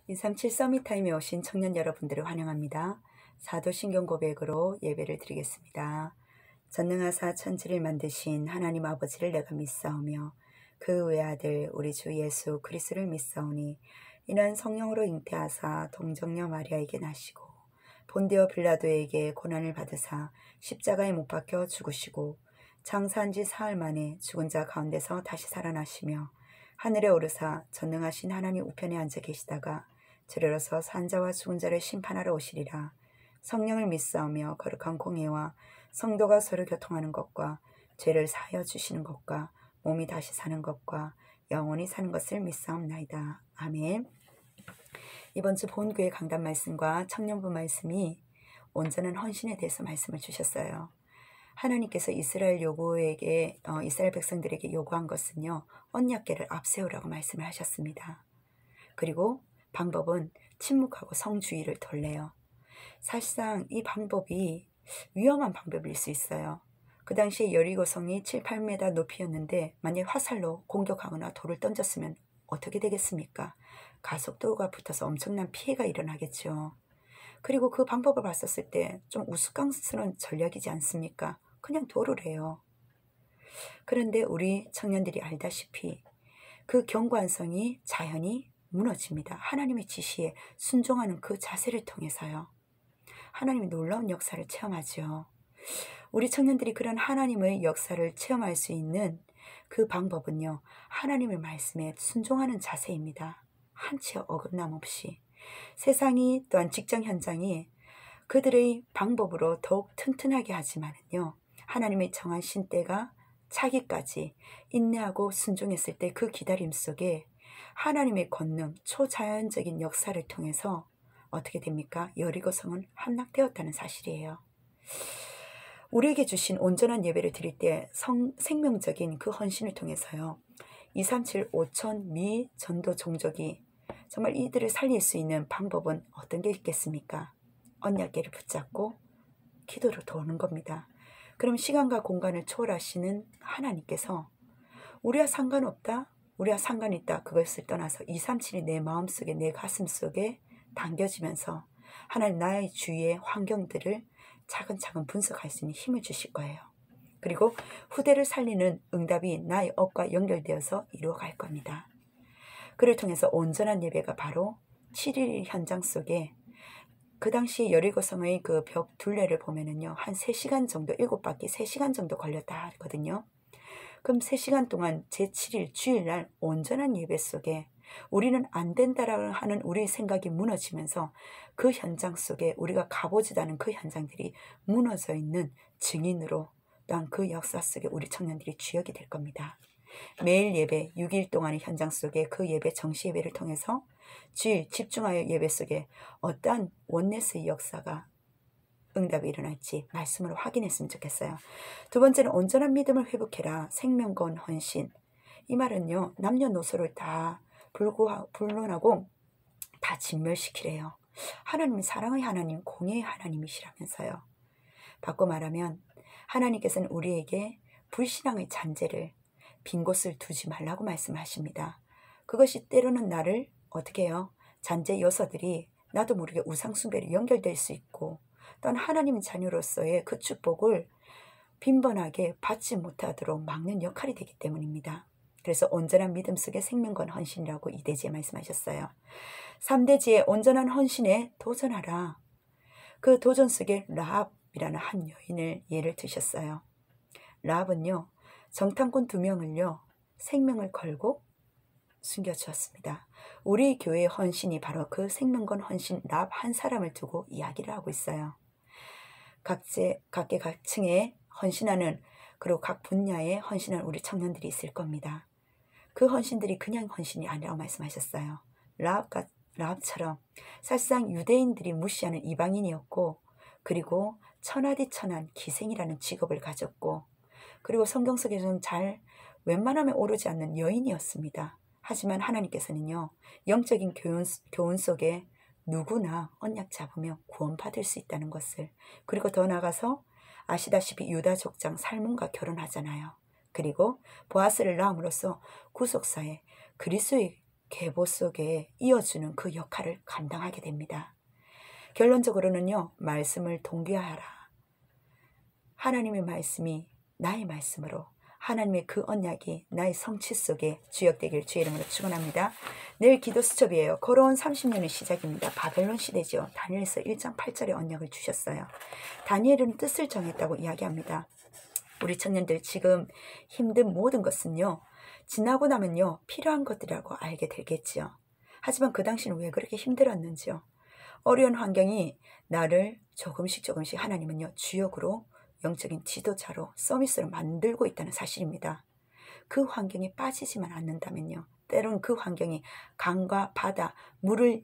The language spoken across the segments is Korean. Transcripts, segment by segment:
237 서밋타임에 오신 청년 여러분들을 환영합니다. 사도신경 고백으로 예배를 드리겠습니다. 전능하사 천지를 만드신 하나님 아버지를 내가 믿사오며 그 외아들 우리 주 예수 그리스도를 믿사오니 이는 성령으로 잉태하사 동정녀 마리아에게 나시고 본디오 빌라도에게 고난을 받으사 십자가에 못 박혀 죽으시고 장사한 지 사흘 만에 죽은 자 가운데서 다시 살아나시며 하늘에 오르사 전능하신 하나님 우편에 앉아 계시다가 저리로서 산자와 죽은 자를 심판하러 오시리라. 성령을 믿사오며 거룩한 공예와 성도가 서로 교통하는 것과 죄를 사하여 주시는 것과 몸이 다시 사는 것과 영원히 사는 것을 믿사옵나이다. 아멘. 이번 주 본교회 강단 말씀과 청년부 말씀이 온전한 헌신에 대해서 말씀을 주셨어요. 하나님께서 이스라엘 백성들에게 요구한 것은요, 언약궤를 앞세우라고 말씀을 하셨습니다. 그리고 방법은 침묵하고 성주의를 돌래요. 사실상 이 방법이 위험한 방법일 수 있어요. 그 당시에 여리고성이 7, 8m 높이였는데 만약 화살로 공격하거나 돌을 던졌으면 어떻게 되겠습니까? 가속도로가 붙어서 엄청난 피해가 일어나겠죠. 그리고 그 방법을 봤었을 때 좀 우스꽝스러운 전략이지 않습니까? 그냥 도로래요. 그런데 우리 청년들이 알다시피 그 견고한성이 자연히 무너집니다. 하나님의 지시에 순종하는 그 자세를 통해서요. 하나님의 놀라운 역사를 체험하죠. 우리 청년들이 그런 하나님의 역사를 체험할 수 있는 그 방법은요, 하나님의 말씀에 순종하는 자세입니다. 한치 어긋남 없이. 세상이 또한 직장 현장이 그들의 방법으로 더욱 튼튼하게 하지만은요, 하나님의 정하신 때가 차기까지 인내하고 순종했을 때 그 기다림 속에 하나님의 권능, 초자연적인 역사를 통해서 어떻게 됩니까? 여리고성은 함락되었다는 사실이에요. 우리에게 주신 온전한 예배를 드릴 때 생명적인 그 헌신을 통해서요, 237 5천 미 전도 종족이 정말 이들을 살릴 수 있는 방법은 어떤 게 있겠습니까? 언약궤를 붙잡고 기도로 도우는 겁니다. 그럼 시간과 공간을 초월하시는 하나님께서 우리와 상관없다, 우리와 상관이 있다, 그것을 떠나서 237이 내 마음속에, 내 가슴 속에 당겨지면서 하나님 나의 주위의 환경들을 차근차근 분석할 수 있는 힘을 주실 거예요. 그리고 후대를 살리는 응답이 나의 업과 연결되어서 이루어갈 겁니다. 그를 통해서 온전한 예배가 바로 7일 현장 속에 그 당시 여리고성의 그 벽 둘레를 보면은요, 한 3시간 정도, 7바퀴 3시간 정도 걸렸다 하거든요. 그럼 3시간 동안 제7일 주일날 온전한 예배 속에 우리는 안 된다라고 하는 우리의 생각이 무너지면서 그 현장 속에 우리가 가보지도 않은 그 현장들이 무너져 있는 증인으로 또한 그 역사 속에 우리 청년들이 주역이 될 겁니다. 매일 예배 6일 동안의 현장 속에 그 예배 정시 예배를 통해서 주일 집중하여 예배 속에 어떠한 원네스의 역사가 응답이 일어날지 말씀으로 확인했으면 좋겠어요. 두 번째는 온전한 믿음을 회복해라. 생명건 헌신. 이 말은요, 남녀노소를 다 불론하고 다 진멸시키래요. 하나님은 사랑의 하나님, 공의의 하나님이시라면서요. 바꿔 말하면 하나님께서는 우리에게 불신앙의 잔재를, 빈 곳을 두지 말라고 말씀하십니다. 그것이 때로는 나를 어떻게 해요? 잔재 요소들이 나도 모르게 우상숭배로 연결될 수 있고, 또한 하나님 자녀로서의 그 축복을 빈번하게 받지 못하도록 막는 역할이 되기 때문입니다. 그래서 온전한 믿음 속에 생명건 헌신이라고 이대지에 말씀하셨어요. 3대지의 온전한 헌신에 도전하라. 그 도전 속에 라합이라는 한 여인을 예를 드셨어요. 라합은요, 정탐꾼 2명을요, 생명을 걸고 숨겨주었습니다. 우리 교회의 헌신이 바로 그 생명건 헌신 라합 한 사람을 두고 이야기를 하고 있어요. 각계각층에 헌신하는, 그리고 각 분야에 헌신하는 우리 청년들이 있을 겁니다. 그 헌신들이 그냥 헌신이 아니라고 말씀하셨어요. 라합처럼 사실상 유대인들이 무시하는 이방인이었고, 그리고 천하디천한 기생이라는 직업을 가졌고, 그리고 성경 속에서는 웬만하면 오르지 않는 여인이었습니다. 하지만 하나님께서는요, 영적인 교훈 속에 누구나 언약 잡으면 구원받을 수 있다는 것을, 그리고 더 나아가서 아시다시피 유다 족장 살몬과 결혼하잖아요. 그리고 보아스를 낳음으로써 구속사에 그리스도의 계보 속에 이어주는 그 역할을 감당하게 됩니다. 결론적으로는요, 말씀을 동기화하라. 하나님의 말씀이 나의 말씀으로 하나님의 그 언약이 나의 성취 속에 주역되길 주의 이름으로 축원합니다. 내일 기도 수첩이에요. 걸어온 30년의 시작입니다. 바벨론 시대죠. 다니엘서 1장 8절의 언약을 주셨어요. 다니엘은 뜻을 정했다고 이야기합니다. 우리 청년들 지금 힘든 모든 것은요, 지나고 나면요 필요한 것들이라고 알게 되겠지요. 하지만 그 당시는 왜 그렇게 힘들었는지요. 어려운 환경이 나를 조금씩 하나님은요 주역으로 영적인 지도자로 서비스로 만들고 있다는 사실입니다. 그 환경에 빠지지만 않는다면요, 때론 그 환경이 강과 바다, 물을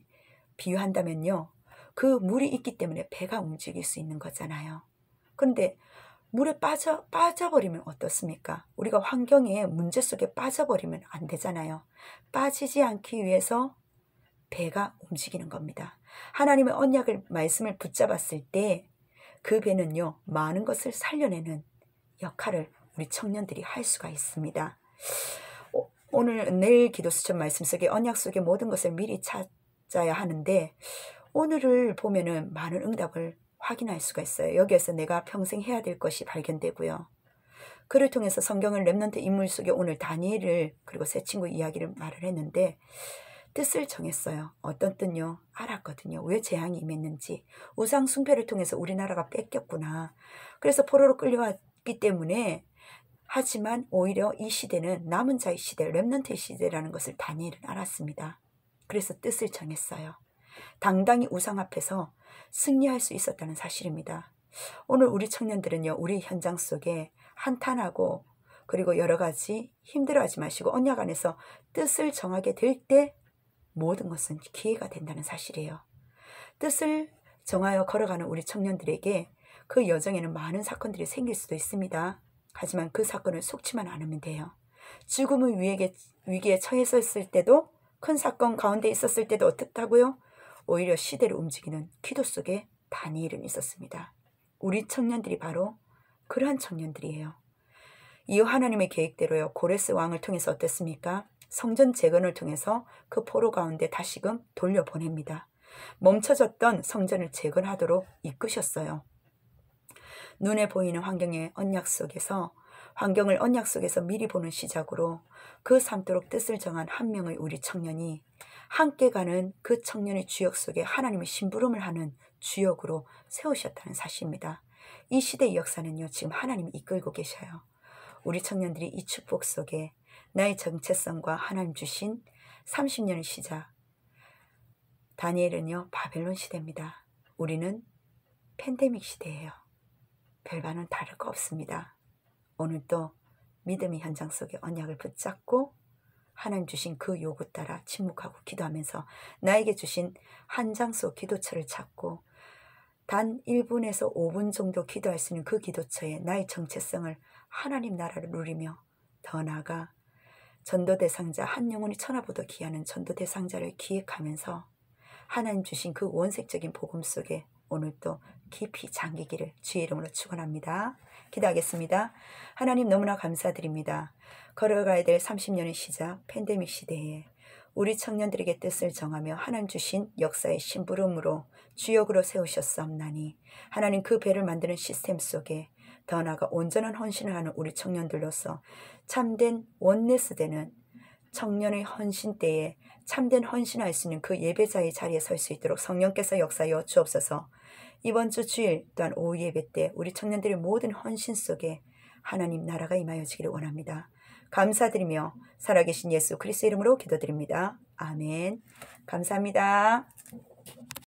비유한다면요, 그 물이 있기 때문에 배가 움직일 수 있는 거잖아요. 그런데 물에 빠져버리면 어떻습니까? 우리가 환경의 문제 속에 빠져버리면 안 되잖아요. 빠지지 않기 위해서 배가 움직이는 겁니다. 하나님의 언약을 말씀을 붙잡았을 때 그 배는요 많은 것을 살려내는 역할을 우리 청년들이 할 수가 있습니다. 오늘 내일 기도 수첩 말씀 속에 언약 속의 모든 것을 미리 찾아야 하는데, 오늘을 보면은 많은 응답을 확인할 수가 있어요. 여기에서 내가 평생 해야 될 것이 발견되고요. 그를 통해서 성경을 렘넌트 인물 속에 오늘 다니엘을 그리고 세 친구 이야기를 말을 했는데, 뜻을 정했어요. 어떤 뜻요? 알았거든요. 왜 재앙이 임했는지. 우상 숭배를 통해서 우리나라가 뺏겼구나. 그래서 포로로 끌려왔기 때문에, 하지만 오히려 이 시대는 남은 자의 시대, 렘넌트의 시대라는 것을 다니엘은 알았습니다. 그래서 뜻을 정했어요. 당당히 우상 앞에서 승리할 수 있었다는 사실입니다. 오늘 우리 청년들은요, 우리 현장 속에 한탄하고 그리고 여러 가지 힘들어하지 마시고 언약 안에서 뜻을 정하게 될 때 모든 것은 기회가 된다는 사실이에요. 뜻을 정하여 걸어가는 우리 청년들에게 그 여정에는 많은 사건들이 생길 수도 있습니다. 하지만 그 사건을 속지만 않으면 돼요. 죽음의 위기에 처했을 때도, 큰 사건 가운데 있었을 때도 어떻다고요? 오히려 시대를 움직이는 기도 속에 다니엘은 있었습니다. 우리 청년들이 바로 그러한 청년들이에요. 이후 하나님의 계획대로요, 고레스 왕을 통해서 어땠습니까? 성전 재건을 통해서 그 포로 가운데 다시금 돌려보냅니다. 멈춰졌던 성전을 재건하도록 이끄셨어요. 눈에 보이는 환경을 언약 속에서 미리 보는 시작으로 그 삶도록 뜻을 정한 한 명의 우리 청년이 함께 가는 그 청년의 주역 속에 하나님의 심부름을 하는 주역으로 세우셨다는 사실입니다. 이 시대의 역사는요, 지금 하나님이 이끌고 계셔요. 우리 청년들이 이 축복 속에 나의 정체성과 하나님 주신 30년의 시작, 다니엘은요 바벨론 시대입니다. 우리는 팬데믹 시대예요. 별반은 다를 거 없습니다. 오늘도 믿음의 현장 속에 언약을 붙잡고 하나님 주신 그 요구 따라 침묵하고 기도하면서 나에게 주신 한 장소 기도처를 찾고 단 1분에서 5분 정도 기도할 수 있는 그 기도처에 나의 정체성을 하나님 나라를 누리며 더 나아가 전도대상자, 한 영혼이 천하보다 귀하는 전도대상자를 기획하면서 하나님 주신 그 원색적인 복음 속에 오늘도 깊이 잠기기를 주의 이름으로 축원합니다. 기도하겠습니다. 하나님 너무나 감사드립니다. 걸어가야 될 30년의 시작, 팬데믹 시대에 우리 청년들에게 뜻을 정하며 하나님 주신 역사의 심부름으로 주역으로 세우셨사옵나니 하나님 그 배를 만드는 시스템 속에 더 나아가 온전한 헌신을 하는 우리 청년들로서 참된 원네스 되는 청년의 헌신 때에 참된 헌신할 수 있는 그 예배자의 자리에 설 수 있도록 성령께서 역사하여 주옵소서. 이번 주 주일 또한 오후 예배 때 우리 청년들의 모든 헌신 속에 하나님 나라가 임하여지기를 원합니다. 감사드리며 살아계신 예수 그리스도 이름으로 기도드립니다. 아멘. 감사합니다.